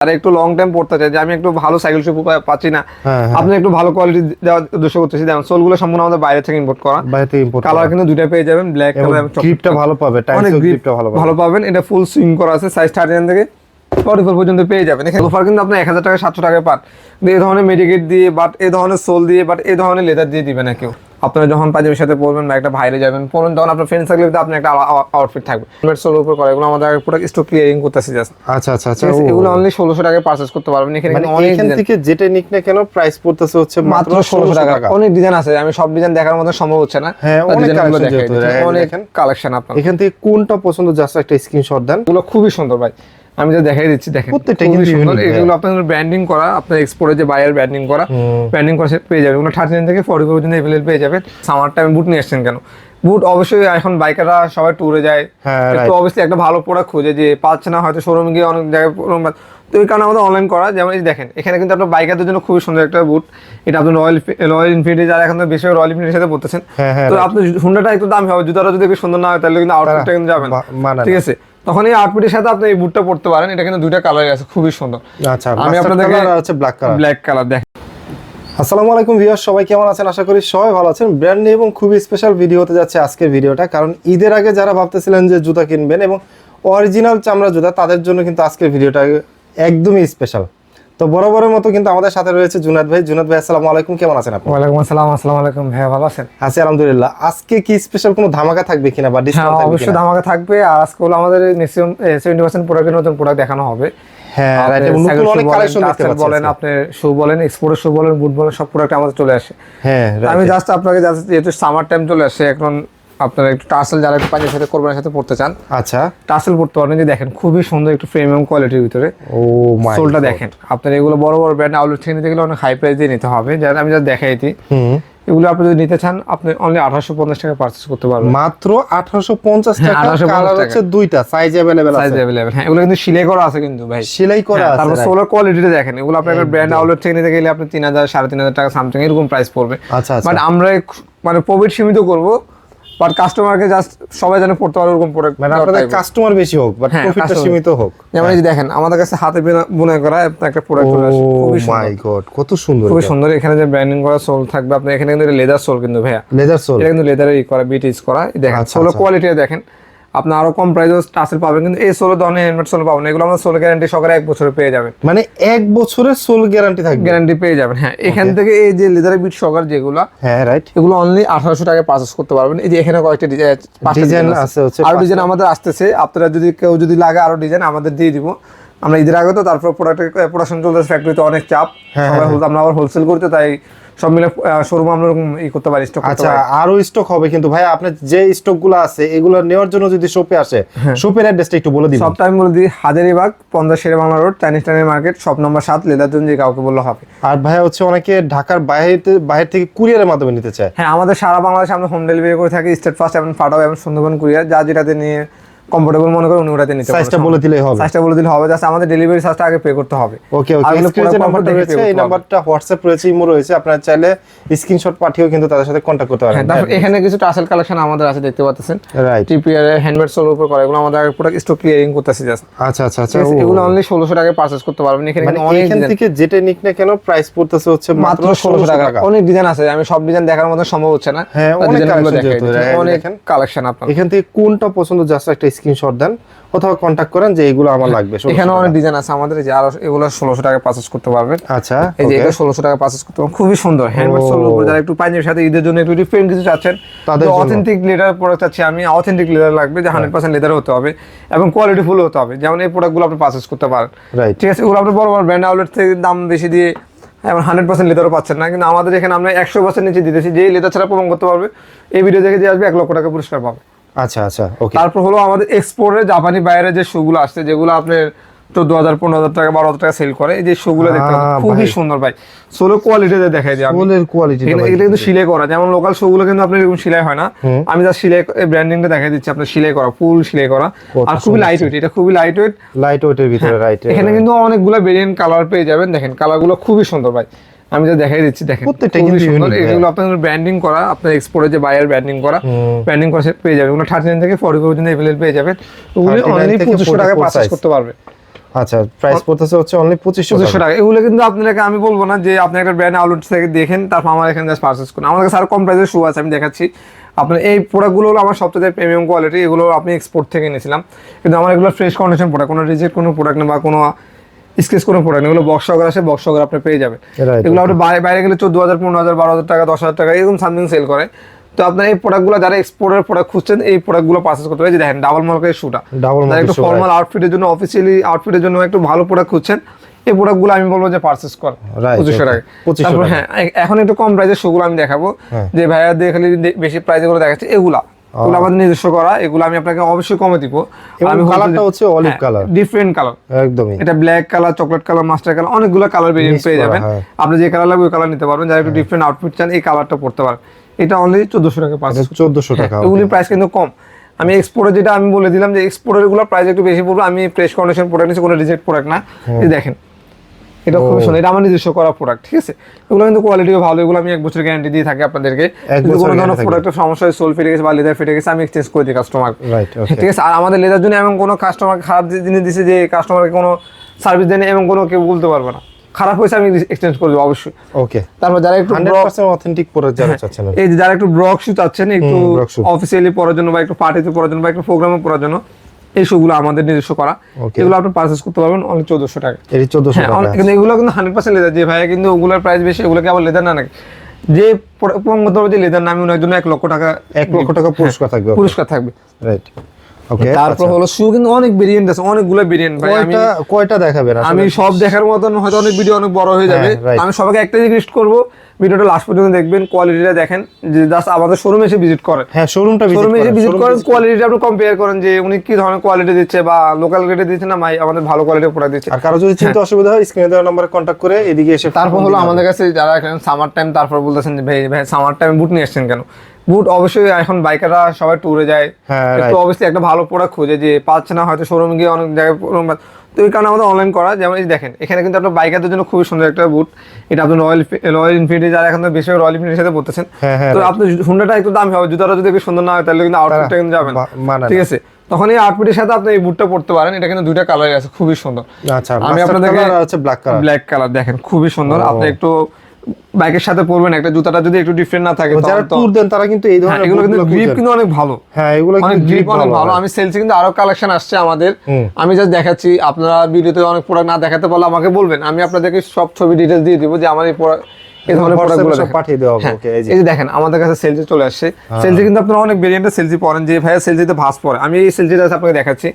আর একটু long time পড়তে চাই যে আমি একটু ভালো সাইকেল শু পাচ্ছি না, আপনি একটু ভালো কোয়ালিটি দেওয়ার উদ্দেশ্য করতেছি। দেখুন সোলগুলো সম্পূর্ণ আমাদের বাইরে থেকে ইম্পোর্ট করা, কালার কিন্তু দুইটা পেয়ে যাবেন, ব্ল্যাক কালার এবং গ্রিপটা ভালো পাবে, অনেক গ্রিপটা ভালো পাবেন। এটা ফুল সুইং করা আছে, সাইজ 39 থেকে 44 পর্যন্ত পেয়ে যাবেন। এখানে লোফার কিন্তু আপনি 1000 টাকা 700 টাকায় পান, এই ধরনের মেডিকেট দিয়ে বাট এই ধরনের সোল দিয়ে বাট এই ধরনের লেদার দিয়ে দিবে না কেউ। আপনারা যখন পাঞ্জাবির সাথে পরবেন বা একটা বাইরে যাবেন পরবেন, তখন আপনার ফ্রেন্ড সার্কেলে আপনি একটা আউটফিট থাকবে। সোল উপর করে এগুলো আমাদের প্রোডাক্ট স্টক ক্লিয়ারিং করতেছি জাস্ট। আচ্ছা আচ্ছা আচ্ছা, এগুলো অনলি 1600 টাকায় পারচেজ করতে পারবেন। এখানে এখান থেকে যেটা নিক না কেন প্রাইস পড়তেছে হচ্ছে মাত্র 1600 টাকা। অনেক ডিজাইন আছে, আমি সব ডিজাইন দেখার মতো সম্ভব হচ্ছে না। হ্যাঁ, অনেক কালেকশন আপনার। এখান থেকে কোনটা পছন্দ জাস্ট একটা স্ক্রিনশট দেন। এগুলো খুবই সুন্দর ভাই, আমি যা দেখাই দিচ্ছি দেখেন প্রত্যেকটা খুবই কিন্তু সুন্দর। unique, এগুলো আপনাদের ব্র্যান্ডিং করা, আপনার এক্সপোর্টে যে বাইরের ব্র্যান্ডিং করা পেয়ে যাবেন। এগুলো 39 থেকে 40 পর্যন্ত अवेलेबल পেয়ে যাবেন। সামার টাইমে বুট নিয়ে আসছেন কেন? বুট অবশ্যই এখন বাইকাররা সবাই ট্যুরে যায়, একটু অবশ্যই একটা ভালো প্রোডাক্ট খুঁজে, যে পাচ্ছে না হয়তো শোরুমে গিয়ে অনেক জায়গায়, তো এই কারণে আমাদের অনলাইন করা। যেমন এই দেখেন এখানে কিন্তু আপনার বাইকারদের জন্য খুবই সুন্দর একটা বুট। এটা আপনি রয়্যাল ইনফিনিটি যারা এখন বেশি রয়্যাল ইনফিনিটির সাথে পড়তেছেন, তো আপনার হুন্ডাটা একটু দামি হবে, জুতাটা যদি সুন্দর না হয় তাহলে কিন্তু আউটফিটটা কিন্তু যাবে না, ঠিক আছে? তখন এই আউটফিটের সাথে আপনি এই বুটটা পড়তে পারেন। এটা কিন্তু দুইটা কালার আছে, খুবই সুন্দর। আচ্ছা, আমি আপনাদেরকে হচ্ছে ব্ল্যাক কালার দেখেন। আসসালামু আলাইকুম ভিউয়ার্স, সবাই কেমন আছেন? আশা করি সবাই ভালো আছেন। ব্র্যান্ড নিউ এবং খুবই স্পেশাল ভিডিও হতে যাচ্ছে আজকের ভিডিওটা, কারণ ঈদের আগে যারা ভাবতেছিলেন যে জুতা কিনবেন এবং অরিজিনাল চামড়া জুতা, তাদের জন্য কিন্তু আজকের ভিডিওটা একদমই স্পেশাল। তো বরাবরের মতো কিন্তু আমাদের সাথে রয়েছে জুনাদ ভাই। জুনাদ ভাই আসসালামু আলাইকুম, কেমন আছেন আপনি? ওয়ালাইকুম আসসালাম। আসসালামু আলাইকুম ভাই, ভালো আছেন? আছি আলহামদুলিল্লাহ। আজকে কি স্পেশাল কোনো ধামাকা থাকবে কিনা বা ডিসকাউন্ট থাকবে? অবশ্যই ধামাকা থাকবে। আর আজকে হলো আমাদের ম্যাক্সিমাম 70% প্রোডাক্টের নতুন প্রোডাক্ট দেখানো হবে। হ্যাঁ, রাইট। এবং নতুন অনেক কালেকশন দেখতে পাচ্ছেন। বলেন আপনি শু বলেন, এক্সপোর্টের শু বলেন, বুট বলেন, সব প্রোডাক্ট আমাদের চলে আসে। হ্যাঁ, আমি জাস্ট আপনাকে যেহেতু সামার টাইম চলে আসে, এখন আপনারা একটু টাসেল যারা একটু পাঞ্জাবির সাথে কোরবানির সাথে পড়তে চান, আচ্ছা টাসেল পড়তে পারেন। যে দেখেন খুবই সুন্দর একটু প্রিমিয়াম কোয়ালিটির ভিতরে ও মাই সোলটা দেখেন। আপনার এগুলো বড় বড় ব্র্যান্ড আউটলেট থেকে নিতে গেলে অনেক হাই প্রাইস দিয়ে নিতে হবে, যারা আমি যা দেখাইছি। এগুলো আপনি যদি নিতে চান আপনি অনলি 1850 টাকা পারচেজ করতে পারবেন। মাত্র 1850 টাকা। কালার হচ্ছে দুইটা, সাইজ अवेलेबल আছে। হ্যাঁ, এগুলো কিন্তু সেলাই করা আছে কিন্তু ভাই, সেলাই করা আছে। তারপর সোলার কোয়ালিটিটা দেখেন। এগুলো আপনার ব্র্যান্ড আউটলেট থেকে নিতে গেলে আপনি 3000 3500 টাকা সামথিং এরকম প্রাইস পড়বে। আচ্ছা আচ্ছা। বাট আমরা মানে প্রফিট সীমিত করব, বাট কাস্টমারকে জাস্ট সবাই যেন পড়তে পারে ওরকম প্রোডাক্ট। মানে আপনাদের কাস্টমার বেশি হোক বাট প্রফিটটা সীমিত হোক। যেমন এই যে দেখেন আমাদের কাছে হাতে বোনা করা একটা প্রোডাক্ট চলে আসে, খুবই সুন্দর। মাই গড, কত সুন্দর, খুবই সুন্দর। এখানে যে ব্র্যান্ডিং করা সোল থাকবে আপনার, এখানে কিন্তু লেদার সোল কিন্তু ভাইয়া, লেদার সোল। এটা কিন্তু লেদারের করা, বিটিজ করা। দেখেন সোলের কোয়ালিটি দেখেন, আপনি আরো কম প্রাইসে টাসেল পাবেন, কিন্তু এই সোলের ধরনের হেলমেট সোল পাবেন। এগুলো আমরা সোল গ্যারান্টি সহকারে 1 বছরে পেয়ে যাবেন। মানে 1 বছরের সোল গ্যারান্টি থাকবে, গ্যারান্টি পেয়ে যাবেন। হ্যাঁ, এখান থেকে এই যে লেদারের বিট সহকারে যেগুলো, হ্যাঁ রাইট, এগুলো অনলি 1800 টাকায় পারচেজ করতে পারবেন। এই যে এখানে কয়েকটা ডিজাইন আছে, আরো ডিজাইন আমাদের আসতেছে। আপনারা যদি কেউ যদি লাগে আরো ডিজাইন আমাদের দিয়ে দিব। আমরা ঈদের আগে তো, তারপর প্রোডাকশন চলতেছে, ফ্যাক্টরিতে অনেক চাপ, আমরা আবার হোলসেল করতে, তাই সব মিলে শোরুম আমরা করতে পারি, স্টক করতে পারি। আচ্ছা, আরো স্টক হবে কিন্তু ভাই, আপনার যে স্টকগুলো আছে এগুলো নেওয়ার জন্য যদি শপে আসে, শপের অ্যাড্রেসটা একটু বলে দিবেন। সবটা আমি বলে দিই, হাজারীবাগ 50 শেরে বাংলা রোড, চাইনিজ টাউনের মার্কেট, শপ নাম্বার 7, লেদারজন। যে কাউকে বললে হবে। আর ভাই হচ্ছে অনেকে ঢাকার বাইরে থেকে কুরিয়ারের মাধ্যমে নিতে চায়। হ্যাঁ, আমাদের সারা বাংলাদেশে আমরা হোম ডেলিভারি করে থাকি, স্টেট ফার্স্ট এবং ফাটাও এবং সুন্দরবন কুরিয়ার। যা যেটাতে নিয়ে কমফোর্টেবল মনে করেন ওটাতে নিতে পারেন। সাইজটা বলে দিলেই হবে। সাইজটা বলে দিলে হবে, জাস্ট আমাদের ডেলিভারি চার্জটা আগে পে করতে হবে। ওকে ওকে। স্ক্রিনে যে নাম্বারটা রয়েছে, এই নাম্বারটা হোয়াটসঅ্যাপ রয়েছে, ইমো রয়েছে, আপনারা চাইলে স্ক্রিনশট পাঠিয়েও কিন্তু তাদের সাথে কন্টাক্ট করতে পারেন। হ্যাঁ, তারপর এখানে কিছু টাসেল কালেকশন আমাদের আছে, দেখতে পাচ্ছেন। রাইট, টিপিআর হ্যান্ডমেড সোল উপর করা, এগুলো আমাদের প্রোডাক্ট স্টক ক্লিয়ারিং করতেছি জাস্ট। আচ্ছা আচ্ছা আচ্ছা। এগুলো অনলি 1600 টাকায় পারচেজ করতে পারবেন। এখানে অনেক এখান থেকে যেটা নিক না কেন প্রাইস পড়তেছে হচ্ছে মাত্র 1600 টাকা। অনেক ডিজাইন আছে, আমি সব ডিজাইন দেখার মতো সম্ভব হচ্ছে না। হ্যাঁ, অনেক অনেক কালেকশন আপনার। এখান থেকে কোনটা পছন্দ জাস্ট একটা স্ক্রিনশট দেন অথবা কন্টাক্ট করেন যে এগুলো আমার লাগবে। এখানে অনেক ডিজাইন আছে আমাদের, যে আর এগুলো 1600 টাকা পারচেজ করতে পারবেন। আচ্ছা, এই যে এটা 1600 টাকা পারচেজ করতে পারবেন, খুবই সুন্দর হ্যান্ডমেড সোল উপর। যারা একটু পাঞ্জাবির সাথে ঈদের জন্য একটু ডিফারেন্ট কিছু চাচ্ছেন, তাদের অথেন্টিক লেদার প্রোডাক্ট চাচ্ছি আমি, অথেন্টিক লেদার লাগবে, যে 100% লেদার হতে হবে এবং কোয়ালিটি ফুল হতে হবে। যেমন এই প্রোডাক্টগুলো আপনি পারচেজ করতে পারেন, ঠিক আছে? এগুলো আপনি বড় বড় ব্র্যান্ড আউটলেট থেকে দাম বেশি দিয়ে এখন 100% লেদারও পাচ্ছেন না, কিন্তু আমাদের এখানে আমরা 100% নিচে দিতেছি। যেই লেদার ছাড়া প্রমাণ করতে পারবে, এই ভিডিও দেখে যে আসবে 1 লক্ষ টাকা পুরস্কার পাবে। আচ্ছা আচ্ছা, ওকে। তারপর হলো আমাদের এক্সপোর্টের জাপানি বাইরে যে শুগুলো আসছে, যেগুলো আপনার 14,000 15,000 টাকা 12,000 টাকা সেল করে, এই যে শুগুলো দেখতে পাচ্ছেন, খুবই সুন্দর ভাই। সোলের কোয়ালিটিতে দেখাই দিই, সোলের কোয়ালিটি এটা কিন্তু সেলাই করা। যেমন লোকাল শুগুলো কিন্তু আপনার এরকম সেলাই হয় না, আমি জাস্ট সেলাই ব্র্যান্ডিংটা দেখাই দিচ্ছি আপনার, সেলাই করা, ফুল সেলাই করা, আর খুবই লাইট ওয়েট। এটা খুবই লাইট ওয়েটের ভিতরে, রাইট। এখানে কিন্তু অনেকগুলো ভেরিয়েন্ট কালার পেয়ে যাবেন। দেখেন কালারগুলো খুবই সুন্দর ভাই, আমি যা দেখাই দিচ্ছি দেখেন, প্রত্যেকটা কিন্তু সুন্দর। এগুলো আপনাদের ব্র্যান্ডিং করা, আপনার এক্সপোর্টের যে বাইরের ব্র্যান্ডিং করা পেয়ে যাবেন। এগুলো 39 থেকে 40 পর্যন্ত अवेलेबल পেয়ে যাবেন। ওগুলো অনলি 2500 টাকা পারচেজ করতে পারবে। আচ্ছা, প্রাইস পড়তেছে হচ্ছে অনলি 2500 টাকা। এগুলো কিন্তু আপনাকে আমি বলবো না যে আপনি একটা ব্র্যান্ড আউটলেট থেকে দেখেন তারপর আমার এখানে জাস্ট পারচেজ করুন। আমার কাছে আর কম প্রাইসের শু আছে, আমি দেখাচ্ছি আপনার। এই প্রোডাক্টগুলো হলো আমার সবচেয়ে প্রিমিয়াম কোয়ালিটি, এগুলো আপনি এক্সপোর্ট থেকে নিয়েছিলাম, কিন্তু আমার এগুলো ফ্রেশ কন্ডিশন প্রোডাক্ট, কোনো রিজেক্ট কোনো প্রোডাক্ট না বা কোনো স্কেচ কোনো প্রোডাক্ট, এগুলো বক্স সহকারে আসে, বক্স সহকারে আপনি পেয়ে যাবেন। এগুলো আপনি বাইরে গেলে 14,000 15,000 12,000 টাকা 10,000 টাকা এরকম সামথিং সেল করে। তো আপনার এই প্রোডাক্টগুলো যারা এক্সপোর্টের প্রোডাক্ট খুঁজছেন এই প্রোডাক্টগুলো পারচেজ করতে হবে। যে দেখেন ডাবল মার্কের শুটা, একটু ফর্মাল আউটফিটের জন্য, অফিসিয়ালি আউটফিটের জন্য একটু ভালো প্রোডাক্ট খুঁজছেন, এই প্রোডাক্টগুলো আমি বলবো যে পারচেজ কর 2500 টাকা। তারপর হ্যাঁ, এখন একটু কম প্রাইসের শুগুলো আমি দেখাবো, যে ভাইয়া দিয়ে খালি বেশি প্রাইসে গুলো দেখাচ্ছে, এগুলো আমাদের নিজস্ব করা, এগুলো আমি আপনাকে অবশ্যই কমে দিব। আমি কালারটা হচ্ছে অলিভ কালার, ডিফারেন্ট কালার একদমই। এটা black colour, chocolate colour, master colour, অনেকগুলো কালার ভেরিয়েন্ট পেয়ে যাবেন। আপনি যে কালার লাগবে ওই কালার নিতে পারবেন। যারা একটু ডিফারেন্ট আউটফিট চান এই কালারটা পড়তে পারেন। এটা অনলি 1400 টাকা পাচ্ছেন। 1400 টাকা, এগুলির প্রাইস কিন্তু কম। আমি এক্সপোর্টে যেটা আমি বলে দিলাম যে এক্সপোর্টের গুলো প্রাইস একটু বেশি পড়বে। আমি ফ্রেশ কন্ডিশন প্রোডাক্ট নিচ্ছি, কোনো রিজেক্ট প্রোডাক্ট না। এই দেখেন এটা খুবই সুন্দর, এটা আমার নিজস্ব করা প্রোডাক্ট, ঠিক আছে। এগুলো কিন্তু কোয়ালিটিও ভালো, এগুলো আমি 1 বছর গ্যারান্টি দিয়ে থাকি আপনাদেরকে। যদি কোনো ধরনের প্রোডাক্টের সমস্যা হয়, সোল ফেটে গেছে বা লেদার ফেটে গেছে, আমি এক্সচেঞ্জ করে দিই কাস্টমার, ঠিক আছে। আর আমাদের লেদার জন্য এমন কোনো কাস্টমার খারাপ জিনিস দিছে যে কাস্টমারকে কোনো সার্ভিস দেয়নি এমন কোনো কেউ বলতে পারবে না। খারাপ হয়েছে আমি এক্সচেঞ্জ করে দেবো অবশ্যই। ওকে। তারপর যারা একটু 100% অথেন্টিক প্রোডাক্ট যারা চাচ্ছেন, এই যে যারা একটু ব্রক শু চাচ্ছেন, একটু অফিসিয়ালি পরার জন্য বা একটু পার্টিতে পরার জন্য বা একটু প্রোগ্রামে পরার জন্য, এই শুগুলো আমাদের নিজস্ব করা, এগুলো আপনি পারচেজ করতে পারবেন অনলি 1400 টাকা। এই 1400 টাকা, কিন্তু এগুলো কিন্তু 100% লেদার। যে ভাই কিন্তু ওগুলোর প্রাইস বেশি, ওগুলোকে আবার লেদার না নাকি, যে যে লেদার নামে ওনার জন্য 1 লক্ষ টাকা পুরস্কার থাকবে, পুরস্কার থাকবে, রাইট। ওকে। তারপর হলো শু কিন্তু অনেক ভেরিয়েন্ট আছে, অনেকগুলো ভেরিয়েন্ট ভাই। আমি কয়টা দেখাবেন? আমি সব দেখার মতন হয়তো অনেক ভিডিও অনেক বড় হয়ে যাবে। আমি সবাইকে একটাই রিকোয়েস্ট করব, ভিডিওটা লাস্ট পর্যন্ত দেখবেন, কোয়ালিটিটা দেখেন, যে জাস্ট আমাদের শোরুমে এসে ভিজিট করেন। হ্যাঁ, শোরুমে এসে ভিজিট করেন, কোয়ালিটিটা আপনি কম্পেয়ার করেন যে উনি কি ধরনের কোয়ালিটি দিচ্ছে বা লোকাল রেটে দিচ্ছে না ভাই আমাদের ভালো কোয়ালিটির প্রোডাক্ট দিচ্ছে। আর কারো যদি চিন্তা অসুবিধা হয় স্ক্রিনে দেওয়া নম্বরে কন্টাক্ট করে এদিকে এসে। তারপর হলো আমাদের কাছে যারা এখন সামার টাইম, তারপর বলতেছেন যে ভাই সামার টাইমে বুট নিয়ে আসছেন কেন? বুট অবশ্যই এখন বাইকাররা সবাই ট্যুরে যায়, একটু অবশ্যই একটা ভালো প্রোডাক্ট খোঁজে, যে পাচ্ছে না হয়তো শোরুমে গিয়ে অনেক জায়গায়। তো এই কারণে আমাদের অনলাইন করা। যেমন এই দেখেন এখানে কিন্তু আপনার বাইকারদের জন্য খুবই সুন্দর একটা বুট। এটা আপনি রয়্যাল এনফিল্ড যারা এখন বেশি রয়্যাল এনফিল্ডের সাথে পড়তেছেন, তো আপনি হুন্ডাটা একটু দামি হবে, জুতাটা যদি একটু সুন্দর না হয় তাহলে কিন্তু আউটফিটটা কিন্তু যাবে না, ঠিক আছে। তখন এই আউটফিটের সাথে আপনি এই বুটটা পড়তে পারেন। এটা কিন্তু দুইটা কালারই আছে, খুবই সুন্দর। আচ্ছা, আমি আপনাদেরকে ব্ল্যাক কালার দেখেন, খুবই সুন্দর। আপনি একটু বাইকের সাথে পরবেন, একটা জুতাটা যদি একটু ডিফারেন্ট না থাকে, যারা ট্যুর দেন তারা কিন্তু এই ধরনের এগুলো কিন্তু গ্রিপ কিন্তু অনেক ভালো। হ্যাঁ, এগুলো অনেক গ্রিপ অনেক ভালো। আমি সেলসে কিন্তু আরো কালেকশন আসছে আমাদের, আমি জাস্ট দেখাচ্ছি। আপনারা ভিডিওতে অনেক প্রোডাক্ট না দেখাতে পারলে আমাকে বলবেন, আমি আপনাদেরকে সব ছবি ডিটেইলস দিয়ে দিব যে আমার এই ধরনের প্রোডাক্টগুলো পাঠিয়ে দেওয়া হবে। ওকে, এই যে দেখেন আমাদের কাছে সেলসে চলে আসছে। সেলসে কিন্তু আপনারা অনেক ভেরিয়েন্টের সেলসি পরেন, যে ভাইয়া সেলসিতে ভাঁজ পরে, আমি এই সেলসিটা আপনাকে দেখাচ্ছি।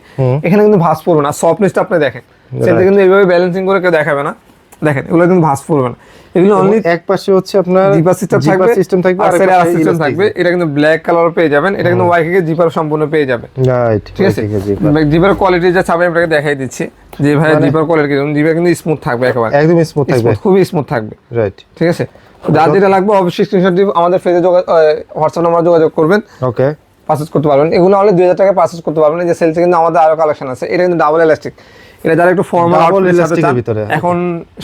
এখানে কিন্তু ভাঁজ পড়বে না, সফটনেসটা আপনি দেখেন। সেলসে কিন্তু এইভাবে ব্যালেন্সিং করে কেউ দেখাবে না, দেখেন এগুলো কিন্তু ভাঁজ পড়বে না। এগুলো অনলি এক পাশে হচ্ছে আপনার জিপার সিস্টেম থাকবে আর সাইডে আর সিস্টেম থাকবে। এটা কিন্তু ব্ল্যাক কালার পেয়ে যাবেন, এটা কিন্তু ওয়াইকে জিপার সম্পূর্ণ পেয়ে যাবেন, রাইট, ঠিক আছে। জিপার কোয়ালিটি যা চাই আপনাকে দেখাই দিচ্ছি, যে ভাই জিপার কোয়ালিটি কিন্তু জিপার কিন্তু স্মুথ থাকবে, একেবারে একদম স্মুথ থাকবে, খুবই স্মুথ থাকবে, রাইট, ঠিক আছে। যার যেটা লাগবে অবশ্যই স্ক্রিনশট দিয়ে আমাদের পেজে হোয়াটসঅ্যাপ নাম্বার যোগাযোগ করবেন, ওকে, পারচেজ করতে পারবেন। এগুলো হলে 2000 টাকা পারচেজ করতে পারবেন। এই যে সেলসে কিন্তু আমাদের আরো কালেকশন আছে। এটা কিন্তু ডাবল এলাস্টিক, এটা যারা একটু ফর্মাল আউটফিটের সাথে চান, এখন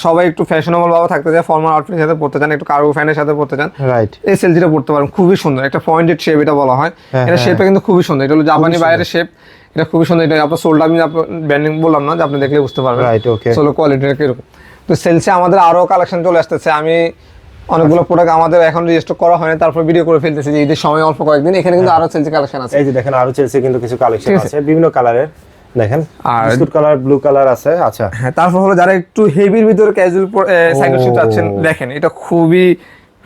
সবাই একটু ফ্যাশনেবল ভাবে থাকতে চায়, ফর্মাল আউটফিটের সাথে পড়তে চান, একটু কার্গো ফ্যানের সাথে পড়তে চান, রাইট, এই সেলসিটা পড়তে পারেন, খুবই সুন্দর। একটা পয়েন্টেড শেপ এটা বলা হয়, এটা শেপটা কিন্তু খুবই সুন্দর। এটা হলো জাপানি বাইরের শেপ, এটা খুবই সুন্দর। এটা আপনার সোলটা আমি ব্র্যান্ডিং বললাম না, যে আপনি দেখলে বুঝতে পারবেন, রাইট, ওকে। সোলো কোয়ালিটিটা কিরকম। তো সেলসে আমাদের আরো কালেকশন চলে আসতেছে। আমি অনেকগুলো প্রোডাক্ট আমাদের এখন রেজিস্টার করা হয় না, তারপর ভিডিও করে ফেলতেছি যে ঈদের সময় অল্প কয়েকদিন। এখানে কিন্তু আরো সেলসি কালেকশন আছে, এই যে দেখেন আরো সেলসি কিন্তু কিছু কালেকশন আছে বিভিন্ন কালারের, দেখেন বিস্কুট কালার, ব্লু কালার আছে। আচ্ছা, হ্যাঁ। তারপর হলো যারা একটু হেভির ভিতরে ক্যাজুয়াল সাইকেল শু চাচ্ছেন, দেখেন এটা খুবই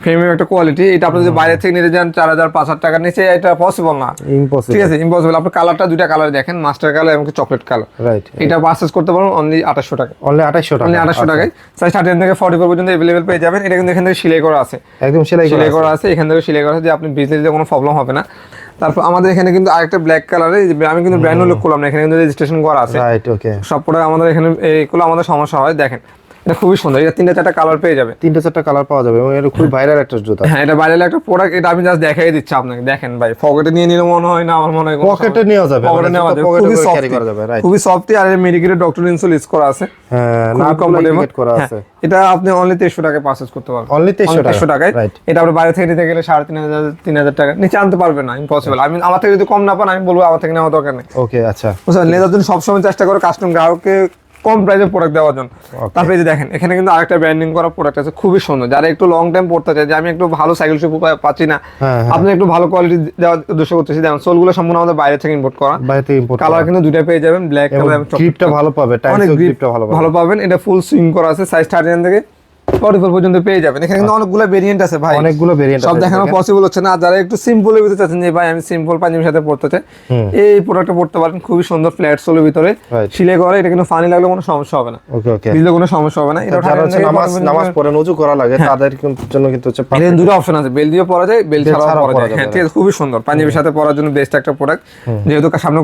প্রিমিয়াম একটা কোয়ালিটি। এটা আপনি যদি বাইরে থেকে নিতে যান 4000 5000 টাকার নিচে এটা পসিবল না, ইম্পসিবল, ঠিক আছে, ইম্পসিবল। আপনি কালারটা দুইটা কালার দেখেন, মাস্টার কালার এবং চকলেট কালার, রাইট। এটা পারচেজ করতে পারবেন অনলি 2800 টাকা, অনলি 2800 টাকা, অনলি 2800 টাকায় সাইজ 30 থেকে 44 পর্যন্ত अवेलेबल পেয়ে যাবেন। এটা কিন্তু এখান থেকে সেলাই করা আছে, একদম সেলাই করা আছে, এখান থেকে সেলাই করা আছে, যে আপনি বিজনেসে কোনো প্রবলেম হবে না। তারপর আমাদের এখানে কিন্তু আরেকটা ব্ল্যাক কালারে, আমি কিন্তু ব্র্যান্ড উল্লেখ করলাম না, এখানে কিন্তু রেজিস্ট্রেশন করা আছে, রাইট, ওকে। সব প্রোডাক্ট আমাদের এখানে এইগুলো আমাদের সমস্যা হয়, দেখেন এটা খুবই সুন্দর। এটা 3-4টা কালার পেয়ে যাবে, 3-4টা কালার পাওয়া যাবে, এবং এটা খুব ভাইরাল একটা জুতা। হ্যাঁ, এটা ভাইরাল একটা প্রোডাক্ট। এটা আমি জাস্ট দেখাই দিচ্ছি আপনাকে, দেখেন ভাই, পকেটে নিয়ে নিলে মনে হয় না, আমার মনে হয় পকেটে নেওয়া যাবে, পকেটে নেওয়া যাবে, খুবই সফট করা যাবে, রাইট, খুবই সফট। আর মেডিকেটেড ডক্টর ইনসোল ইউজ করা আছে, হ্যাঁ, না কমফোর্টেবল করা আছে। এটা আপনি অনলি 2300 টাকায় পারচেজ করতে পারবেন, অনলি 2300 টাকায়, রাইট। এটা আপনি বাইরে থেকে নিতে গেলে 3500 3000 টাকা নিচে আনতে পারবেন না, ইম্পসিবল। আমি আমার থেকে যদি কম না পান আমি বলবো আমার থেকে নেওয়া দরকার নেই, ওকে। আচ্ছা, বুঝলেন, লেদার জন্য সবসময় চেষ্টা করে কাস্টমার গ্রাহককে কম প্রাইসে প্রোডাক্ট দেওয়ার জন্য। তারপরে এই যে দেখেন এখানে কিন্তু আরেকটা ব্র্যান্ডিং করা প্রোডাক্ট আছে, খুবই সুন্দর। যারা একটু লং টাইম পড়তে চায় যে আমি একটু ভালো সাইকেল শু পাচ্ছি না, আপনি একটু ভালো কোয়ালিটি দেওয়ার উদ্দেশ্য করতেছি, দেখেন সোলগুলো সম্পূর্ণ আমাদের বাইরে থেকে ইম্পোর্ট করা। কালার কিন্তু দুইটা পেয়ে যাবেন, ব্ল্যাক কালার এবং গ্রিপটা ভালো পাবে, অনেক গ্রিপটা ভালো পাবেন। এটা ফুল সুইং করা আছে, সাইজ 39 থেকে 44 পর্যন্ত পেয়ে যাবেন। এখানে কিন্তু অনেকগুলো ভেরিয়েন্ট আছে ভাই, অনেকগুলো ভেরিয়েন্ট সব দেখানো পসিবল হচ্ছে না। যারা একটু সিম্পলের ভিতরে চাচ্ছেন যে ভাই আমি সিম্পল পাঞ্জাবির সাথে পড়তে চাই, এই প্রোডাক্টটা পড়তে পারেন। খুবই সুন্দর ফ্ল্যাট সোলের ভিতরে সিলাই করা, এটা কিন্তু ফানি লাগলে কোনো সমস্যা হবে না, ওকে ওকে, দিলে কোনো সমস্যা হবে না। এটা নামাজ পড়ে ওযু করা লাগে তাদের জন্য কিন্তু হচ্ছে এর দুটো অপশন আছে, বেল দিয়ে পরা যায়, বেল ছাড়াও পরা যায়। হ্যাঁ ঠিক আছে, খুবই সুন্দর পাঞ্জাবির সাথে পরার জন্য বেস্ট একটা প্রোডাক্ট। যেহেতু সামনে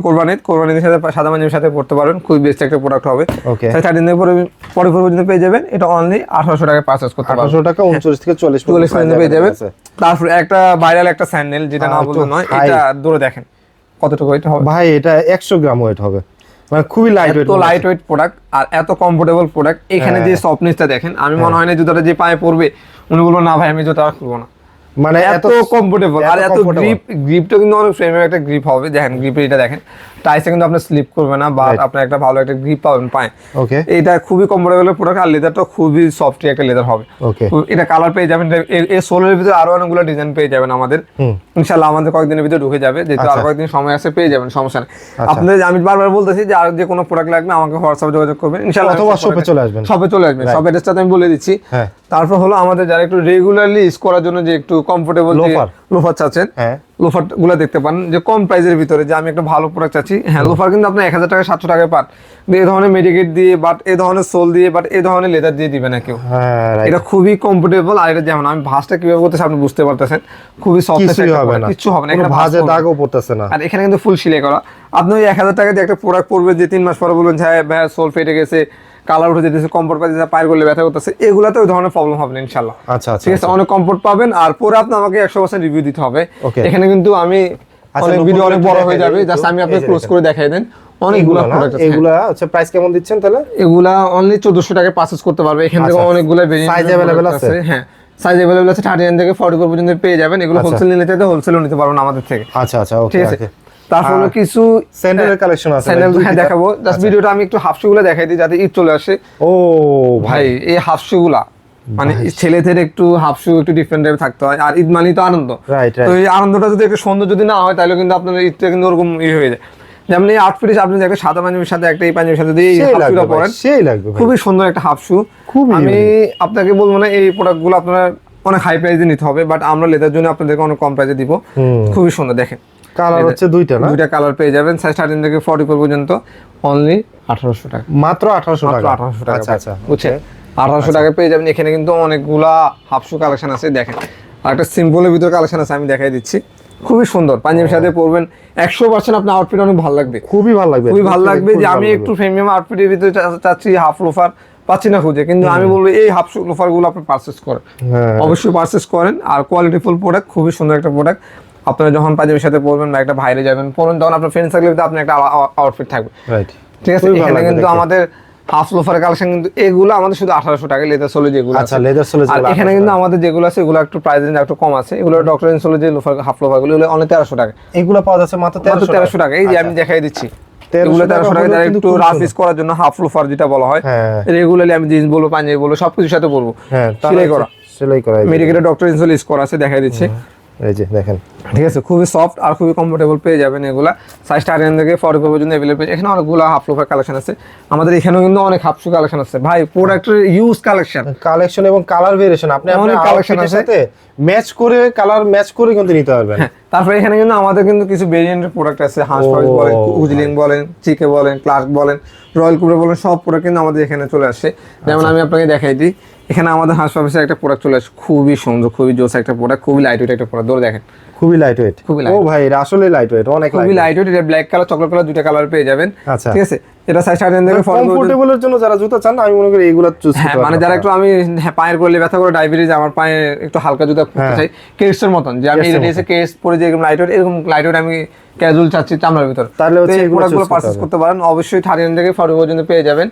কোরবানির সাথে সাদা পাঞ্জাবির সাথে পড়তে পারবেন, খুবই বেস্ট একটা প্রোডাক্ট হবে। ওকে, 39 থেকে 44 পর্যন্ত পেয়ে যাবেন। এটা অনলি 1800 টাকায় পারচেজ করতে পারবেন। 1800 টাকা 39 থেকে 40 পর্যন্ত পেয়ে যাবেন। তারপর একটা ভাইরাল একটা স্যান্ডেল, যেটা না বলতে নয়, এটা ধরে দেখেন কতটুকু ওয়েট হবে ভাই। এটা 100 গ্রাম ওয়েট হবে, মানে খুবই লাইট ওয়েট, তো লাইট ওয়েট প্রোডাক্ট আর এত কমফোর্টেবল প্রোডাক্ট। এখানে যে সফটনেসটা দেখেন, আমি মনে হয় না জুতাটা যে পায়ে পড়বে উনি বলবো না ভাই আমি জুতা খুলবো না, মানে এত কমফোর্টেবল আর এত গ্রিপটা কিন্তু অনেক ফ্রেমের একটা গ্রিপ হবে। দেখেন গ্রিপের এটা দেখেন, টাইসে কিন্তু আপনি স্লিপ করবে না, বা আপনি একটা ভালো একটা গ্রিপ পাবেন পায়ে। ওকে, এটা খুবই কমফোর্টেবল প্রোডাক্ট, আর লেদারটা খুবই সফট একটা লেদার হবে। ওকে, এটা কালার পেয়ে যাবেন, এই সোলের ভিতরে আরো অনেকগুলো ডিজাইন পেয়ে যাবেন আমাদের, ইনশাআল্লাহ আমাদের কয়েকদিনের ভিতরে ঢুকে যাবে, যেহেতু আর কয়েকদিন সময় আছে পেয়ে যাবেন, সমস্যা নেই। আপনাদের আমি বারবার বলতেছি যে আর যে কোনো প্রোডাক্ট লাগবে আমাকে হোয়াটসঅ্যাপে যোগাযোগ করবেন, ইনশাআল্লাহ অথবা শপে চলে আসবেন, সব অ্যাড্রেসটা আমি বলে দিচ্ছি। তারপর হলো আমাদের যারা একটু রেগুলারলি ইউজ করার জন্য যে একটু কমফোর্টেবল লোফার চাচ্ছেন, লোফার গুলো দেখতে পান যে কম প্রাইসের ভিতরে, যে আমি একটা ভালো প্রোডাক্ট চাচ্ছি। হ্যাঁ লোফার কিন্তু আপনি 1000 টাকা 700 টাকায় পান, এই ধরনের মেডিকেট দিয়ে বাট এই ধরনের সোল দিয়ে বাট এই ধরনের লেদার দিয়ে দিবে না কেউ। এটা খুবই কমফোর্টেবল, আর এটা যেমন আমি ভাঁজটা কিভাবে করতেছি আপনি বুঝতে পারতেছেন, খুবই সফট, কিছু হবে না, এখানে ভাঁজে দাগও পড়তেছে না। আর এখানে কিন্তু ফুল সিলাই করা। আপনি ওই 1000 টাকা দিয়ে একটা প্রোডাক্ট পড়বেন, যে 3 মাস পরে বলবেন যে ভাই সোল ফেটে গেছে, কালার উঠে যেতেছে, কমফোর্ট পাইতেছে, পায়ের করলে ব্যথা করতেছে, এগুলাতে ওই ধরনের প্রবলেম হবে না ইনশাআল্লাহ। আচ্ছা ঠিক আছে, অনেক কমফোর্ট পাবেন। আর পরে আপনি আমাকে 100% রিভিউ দিতে হবে। এখানে কিন্তু আমি অনেক ভিডিও অনেক বড় হয়ে যাবে, জাস্ট আমি আপনাকে ক্লোজ করে দেখাই দেন। অনেকগুলো প্রোডাক্ট আছে, এগুলা আচ্ছা প্রাইস কেমন দিচ্ছেন তাহলে? এগুলা অনলি 1400 টাকায় পারচেজ করতে পারবে। এখান থেকে অনেকগুলো ভেরিয়েন্ট, সাইজ अवेलेबल আছে। হ্যাঁ সাইজ अवेलेबल আছে, 39 থেকে 44 পর্যন্ত পেয়ে যাবেন। এগুলো হোলসেল নিতে চাইলে হোলসেলও নিতে পারবেন আমাদের থেকে। আচ্ছা আচ্ছা ওকে, ঠিক আছে। তারপর কিছু স্যান্ডেলের কালেকশন আছে, স্যান্ডেল হ্যাঁ দেখাবো। জাস্ট ভিডিওটা আমি একটু হাফ শুগুলো দেখাই দিই যাতে ঈদ চলে আসে। ও ভাই এই হাফ শুগুলা মানে ছেলেদের একটু হাফ শু একটু ডিফারেন্ট টাইপে থাকতে হয়, আর ঈদ মানেই তো আনন্দ। তো এই আনন্দটা যদি একটু সুন্দর যদি না হয় তাহলে কিন্তু আপনার ঈদটা কিন্তু ওরকম হয়ে যায়। যেমন এই আউটফিট আপনি একটা সাদা পাঞ্জাবির সাথে একটা এই পাঞ্জাবির সাথে দিয়ে হাফ শুটা পরেন, সেই লাগবে, খুবই সুন্দর একটা হাফ শু। আমি আপনাকে বলবো না এই প্রোডাক্টগুলো আপনারা অনেক হাই প্রাইসে নিতে হবে, বাট আমরা লেদার জন্য আপনাদেরকে অনেক কম প্রাইসে দিব। খুবই সুন্দর, দেখেন কালার হচ্ছে দুইটা কালার পেয়ে যাবেন, সাইজ 13 থেকে 44 পর্যন্ত, অনলি 1800 টাকা, মাত্র 1800 টাকা। আচ্ছা আচ্ছা বুঝছেন, 1800 টাকা পেয়ে যাবেন। এখানে কিন্তু অনেকগুলা হাফ শু কালেকশন আছে, দেখেন আর একটা সিম্পলের ভিতরে কালেকশন আছে, আমি দেখাই দিচ্ছি। খুবই সুন্দর, পাঞ্জাবির সাথে পরবেন 100% আপনার আউটফিট অনেক ভালো লাগবে, খুবই ভালো লাগবে, খুবই ভালো লাগবে। যে আমি একটু প্রিমিয়াম আউটফিটের ভিতরে চাচ্ছি, হাফ লোফার পাচ্ছি না খুঁজে, কিন্তু আমি বলবো এই হাফ লোফার গুলো আপনি পারচেস করেন, অবশ্যই পারচেস করেন। আর কোয়ালিটিফুল প্রোডাক্ট, খুবই সুন্দর একটা প্রোডাক্ট। আপনারা যখন পাঞ্জাবির সাথে পরবেন বা একটা বাইরে যাবেন পরবেন, তখন আপনার ফ্রেন্ড সার্কেলে আপনার একটা আউটফিট থাকবে, ঠিক আছে। এখানে কিন্তু আমাদের হাফ লোফার কালেকশন কিন্তু এগুলো আমাদের শুধু 1800 টাকা, লেদার সোলে যেগুলো আছে। আচ্ছা লেদার সোলে, আর এখানে কিন্তু আমাদের যেগুলো আছে এগুলো একটু প্রাইস রেঞ্জ একটু কম আছে। এগুলো ডক্টর সোলে যে লোফার হাফ লোফার গুলো অনেক 1300 টাকা, এগুলো পাওয়া যাচ্ছে মাত্র 1300 টাকা। এই যে আমি দেখাই দিচ্ছি, এগুলো 1300 টাকা। যারা একটু রাফ ইউজ করার জন্য হাফ লোফার যেটা বলা হয়, রেগুলারলি আমি জিন্স বলবো, পাঞ্জাবি বলবো, সবকিছুর সাথে পরবো, সেলাই করা মেডিকেটের ডক্টর সোলে ইউজ করা আছে, দেখাই দিচ্ছি। এই যে দেখেন, ঠিক আছে, খুবই সফট আর খুবই কমফোর্টেবল পেয়ে যাবেন। এগুলা সাইজ 13 থেকে 44 পর্যন্ত अवेलेबल পেয়ে। এখানে অনেকগুলো হাফ লোফার কালেকশন আছে আমাদের, এখানেও কিন্তু অনেক হাফ শু কালেকশন আছে ভাই, প্রোডাক্টের ইউজ কালেকশন এবং কালার ভেরিয়েশন আপনি অনেক কালেকশনের সাথে ম্যাচ করে, কালার ম্যাচ করে কিন্তু নিতে পারবেন। তারপরে এখানে কিন্তু আমাদের কিন্তু কিছু ভেরিয়েন্টের প্রোডাক্ট আছে, হাঁস ফাইস বলেন, উজলিং বলেন, চিকে বলেন, ক্লার্ক বলেন, রয়্যাল কুবরা বলেন, সব প্রোডাক্ট কিন্তু আমাদের এখানে চলে আসে। যেমন আমি আপনাকে দেখাই দিই, এখানে আমাদের হাঁস ফাইসের একটা প্রোডাক্ট চলে আসে, খুবই সুন্দর, খুবই জোস একটা প্রোডাক্ট, খুবই লাইট ওয়েট একটা প্রোডাক্ট। ধরে দেখেন, খুবই লাইট ওয়েট, ও ভাই এটা আসলে লাইট ওয়েট, অনেক খুবই লাইট ওয়েট। এটা ব্ল্যাক কালার, চকলেট কালার, দুইটা কালার পেয়ে যাবেন, ঠিক আছে। এটা সাইজ 13 থেকে 44 কমফোর্টেবলের জন্য যারা জুতা চান আমি মনে করি এইগুলা চুজ করতে পারেন। মানে যারা একটু আমি পায়ের করলে ব্যথা করে, ডায়াবেটিস, আমার পায়ে একটু হালকা জুতা পরতে চাই, কেসের মতন, যে আমি এটা এসে কেস পরে যে এরকম লাইট ওয়েট, এরকম লাইট ওয়েট আমি ক্যাজুয়াল চাচ্ছি চামড়ার ভিতর, তাহলে হচ্ছে এই প্রোডাক্টগুলো পারচেজ করতে পারেন। অবশ্যই 13 থেকে 40 পর্যন্ত পেয়ে যাবেন।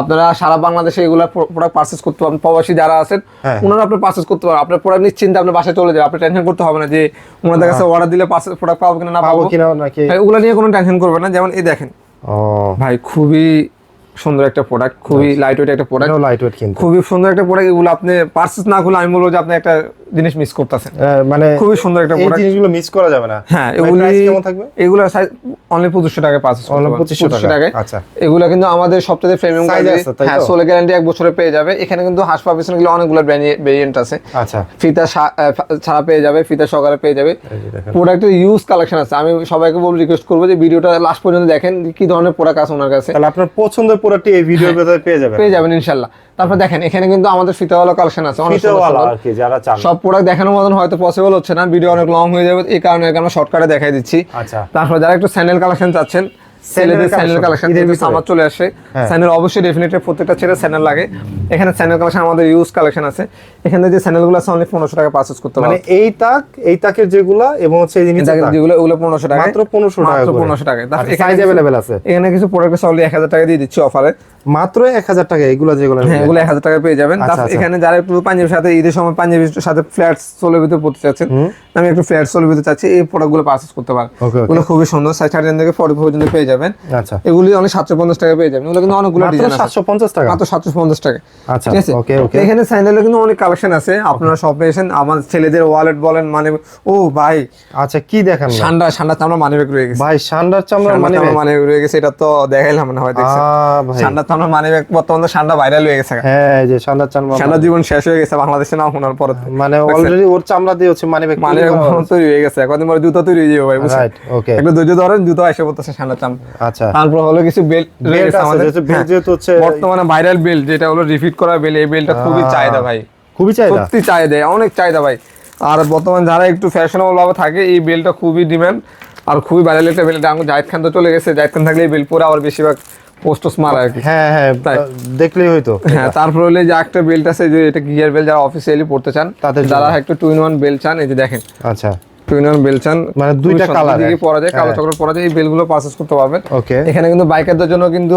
আপনারা সারা বাংলাদেশে এগুলা প্রোডাক্ট পারচেজ করতে পারবেন। প্রবাসী যারা আছেন ওনারা আপনি পারচেজ করতে পারবেন, আপনার প্রোডাক্ট নিশ্চিন্তে আপনার বাসায় চলে যাবে, আপনি টেনশন করতে হবে না যে ওনাদের কাছে অর্ডার দিলে প্রোডাক্ট পাবো কিনা না পাবো কিনা, নাকি ওগুলা নিয়ে কোনো টেনশন করবেন না। যেমন এই দেখেন ভাই, খুবই সুন্দর একটা প্রোডাক্ট, খুবই লাইট ওয়েট একটা প্রোডাক্ট, লাইট ওয়েট কিন্তু খুবই সুন্দর একটা প্রোডাক্ট। এগুলো আপনি পারচেজ না করলে আমি বলবো যে আপনি একটা জিনিস মিস করতেছেন, মানে খুবই সুন্দর একটা এই প্রোডাক্ট। জিনিসগুলো মিস করা যাবে না। হ্যাঁ, ভাই, এগুলি price কেমন থাকবে? এগুলো অনলি 2500 টাকায় পারচেজ করতে অনলি পারবেন, 2500 টাকায়। আচ্ছা, এগুলো কিন্তু আমাদের সবচেয়ে প্রিমিয়াম Size কোয়ালিটি। আছে, তাই তো? হ্যাঁ, সোলে গ্যারান্টি 1 বছরে পেয়ে যাবে। এখানে কিন্তু হাঁস পাবেন গুলো অনেকগুলো ভেরিয়েন্ট আছে। আচ্ছা, ফিতা ছাড়া পেয়ে যাবে, ফিতা সহকারে পেয়ে যাবে। এই যে দেখেন। প্রোডাক্টের ইউজ কালেকশন আছে। আমি সবাইকে বলবো, রিকোয়েস্ট করবো যে ভিডিওটা লাস্ট পর্যন্ত দেখেন কি ধরনের প্রোডাক্ট আছে ওনার কাছে, তাহলে আপনার পছন্দের প্রোডাক্টটি এই ভিডিওর ভেতরে পেয়ে যাবেন। পেয়ে যাবেন ইনশাআল্লাহ। তারপর দেখেন এখানে কিন্তু আমাদের ফিতাওয়ালা কালেকশন আছে, অনেক সুন্দর ফিতাওয়ালা সুন্দর। আর কি যারা চান। সব প্রোডাক্ট দেখানোর মতন হয়তো পসিবল হচ্ছে না, ভিডিও অনেক লং হয়ে যাবে, এই কারণে আমরা শর্টকাটে দেখাই দিচ্ছি। আচ্ছা, তারপর যারা একটু স্যান্ডেল কালেকশন চাচ্ছেন, ছেলেদের স্যান্ডেল কালেকশন ঈদের যদি ভিতরে। সামার চলে আসে, হ্যাঁ। স্যান্ডেল অবশ্যই ডেফিনেটলি প্রত্যেকটা ছেলে স্যান্ডেল লাগে। এখানে স্যান্ডেল কালেকশন আমাদের ইউজ কালেকশন আছে। এখানে যে স্যান্ডেলগুলো আছে অনলি 1500 টাকা পারচেজ করতে মানে পারবেন। এই তাকের যেগুলা এবং হচ্ছে এই জিনিস যেগুলো ওগুলো 1500 টাকা, মাত্র 1500 টাকা মাত্র করে। 1500 টাকা। তারপর আচ্ছা, এখানে সাইজ अवेलेबल আছে। এখানে কিছু প্রোডাক্ট আছে অনলি 1000 টাকা দিয়ে দিচ্ছি অফারে। মাত্র 1000 টাকা এগুলো যেগুলো হ্যাঁ, এগুলো 1000 টাকা পেয়ে যাবেন। আচ্ছা, তারপর আচ্ছা। এখানে যারা একটু পাঞ্জাবির সাথে ঈদের সময় পাঞ্জাবির সাথে ফ্ল্যাট সোলের ভিতরে পড়তে চাচ্ছেন, আমি একটু ফ্ল্যাট সোলের ভিতরে চাচ্ছি, এই প্রোডাক্টগুলো পারচেজ করতে পারেন। ওকে, ওকে। এগুলো খুবই সুন্দর, 39 থেকে 40 পর্যন্ত পেয়ে যাবেন। আচ্ছা, এগুলি অনেক 750 টাকা পেয়ে যাবেন। এগুলো কিন্তু অনেকগুলো মাত্র ডিজাইন আছে, 750 টাকা। মাত্র 750 টাকা। আচ্ছা, ঠিক আছে? ওকে, ওকে। এখানে স্যান্ডেলের কিন্তু অনেক কালেকশন আছে, আপনারা শপে এসেন। আমার ছেলেদের ওয়ালেট বলেন, মানে ও ভাই আচ্ছা, কি দেখান না? ঠান্ডা চামড়া মানি ব্যাগ রয়ে গেছে, ভাই সান্ডার চামড়া মানে মানি ব্যাগ রয়ে গেছে, এটা তো দেখাইলাম না হয় দেখছেন। ভাই ঠান্ডা চামড়া মানি ব্যাগ বর্তমানে ঠান্ডা ভাইরাল হয়ে গেছে, হ্যাঁ, এই যে সান্ডার চামড়া ঠান্ডা জীবন শেষ হয়ে গেছে বাংলাদেশে না শোনার পর। মানে অলরেডি ওর চামড়া দিয়ে হচ্ছে মানে মানে তৈরি হয়ে গেছে, কদিন পরে জুতো তৈরি হয়ে যাবে ভাই, বুঝছেন? রাইট, ওকে। একটু ধৈর্য ধরেন, জুতো এসে পড়তেছে ঠান্ডা চামড়া। আচ্ছা, তারপর হলো কিছু বেল্ট বেল্ট আছে যেহেতু বেল্ট যেহেতু হচ্ছে বর্তমানে ভাইরাল বেল্ট, যেটা হলো রিফিট করা বেল্ট, এই বেল্টটা খুবই চাহিদা ভাই, খুবই চাহিদা। সত্যি চাহিদা, অনেক চাহিদা ভাই। আর বর্তমানে যারা একটু ফ্যাশনেবল ভাবে থাকে, এই বেল্টটা খুবই ডিমান্ড আর খুবই ভাইরাল একটা বেল্ট। জাহিদ খান তো চলে গেছে, জাহিদ খান থাকলে এই বেল্ট পরে আবার বেশিরভাগ পোস্টস মারা আর কি। হ্যাঁ, হ্যাঁ, তাই। দেখলেই হয়তো। হ্যাঁ, তারপর হলে যে একটা বেল্ট আছে, যে এটা গিয়ার বেল্ট, যারা অফিসিয়ালি পড়তে চান, তাদের জন্য। যারা একটু 2-in-1 বেল্ট চান, এই যে দেখেন আচ্ছা, 2-in-1 বেল্ট চান, মানে দুইটা কালার পরা যায়, কালো চকলেট পরা যায়, এই বেল্টগুলো পারচেজ করতে পারবেন। ওকে। এখানে কিন্তু বাইকারদের জন্য কিন্তু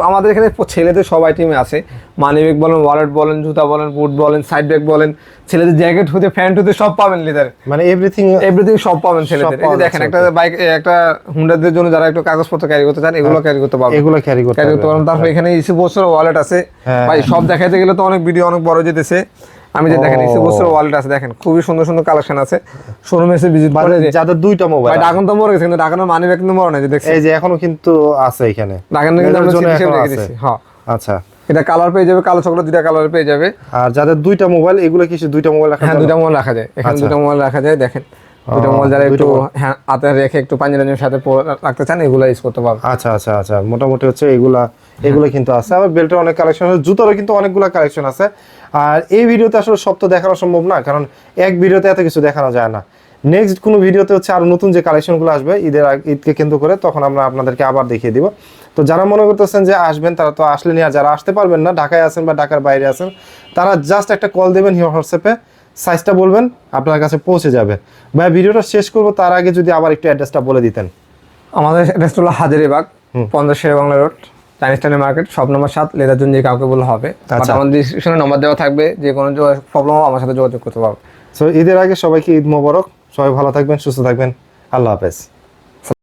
আমাদের এখানে ছেলেদের সব আইটেমে আছে, মানি ব্যাগ বলেন, ওয়ালেট বলেন, জুতা বলেন, বুট বলেন, সাইড ব্যাগ বলেন, ছেলেদের জ্যাকেট হতে প্যান্ট হতে সব পাবেন, লেদার মানে এভরিথিং সব পাবেন ছেলেদের। এই যে দেখেন একটা বাইক, একটা হুন্ডাদের জন্য যারা একটু কাগজপত্র ক্যারি করতে চান, এগুলো ক্যারি করতে পারবেন, এগুলো ক্যারি করতে পারবেন। তারপর এখানে ইসি বছর ওয়ালেট আছে হ্যাঁ। ভাই, সব দেখাইতে গেলে তো অনেক ভিডিও অনেক বড় যেতেছে। আমি যে দেখেন ইসি বছর ওয়ালেট আছে, দেখেন খুবই সুন্দর সুন্দর কালেকশন আছে, শোরুমে এসে ভিজিট করে। যাদের দুইটা মোবাইল, ভাই ডাকন তো মরে গেছে, কিন্তু ডাকানোর মানি ব্যাগ কিন্তু মরে নাই, যে দেখছেন এই যে এখনো কিন্তু আছে এখানে ডাকানো কিন্তু আমরা জন্য হিসেবে এখনো রেখে আছে। দিচ্ছি। হ্যাঁ, আচ্ছা, এটা কালার পেয়ে যাবে, কালো চকলেট দুইটা কালার পেয়ে যাবে। আর যাদের দুইটা মোবাইল, এগুলো কিছু দুইটা মোবাইল রাখা হ্যাঁ, যাবে? দুইটা মোবাইল রাখা যায় এখানে, দুইটা মোবাইল রাখা যায়। দেখেন দুইটা মোবাইল যারা একটু হাতে রেখে একটু পাঞ্জাবির সাথে রাখতে চান, এগুলো ইউজ করতে পারবেন। আচ্ছা, আচ্ছা, আচ্ছা, মোটামুটি হচ্ছে এগুলো কিন্তু আছে। আবার বেল্টের অনেক কালেকশন আছে, জুতারও কিন্তু অনেকগুলো কালেকশন আছে। আর এই ভিডিওতে আসলে সব তো দেখানো সম্ভব না, কারণ এক ভিডিওতে এত কিছু দেখানো যায় না। নেক্সট কোনো ভিডিওতে হচ্ছে আরো নতুন যে কালেকশনগুলো আসবে ঈদকে কেন্দ্র করে, তখন আমরা আপনাদেরকে আবার দেখিয়ে দিব। তো যারা মনে করতেছেন যে আসবেন, তারা তো আসলেনি। আর যারা আসতে পারবেন না, ঢাকায় আছেন বা ঢাকার বাইরে আছেন, তারা জাস্ট একটা কল দেবেন হোয়াটসঅ্যাপে, সাইজটা বলবেন, আপনার কাছে পৌঁছে যাবে। ভাই ভিডিওটা শেষ করবো তার আগে যদি আবার একটু অ্যাড্রেসটা বলে দিতেন। আমাদের অ্যাড্রেস হলো Hazaribagh, 15 Sher-e-Bangla road, Chinese town market, shop number 7, leather zone. যে কাউকে বলে হবে, আচ্ছা। আমাদের ডিসক্রিপশনে নম্বর দেওয়া থাকবে, যে কোনো প্রবলেম আমার সাথে যোগাযোগ করতে পারবে। সো ঈদের আগে সবাইকে ঈদ মোবারক, সবাই ভালো থাকবেন, সুস্থ থাকবেন, আল্লাহ হাফেজ।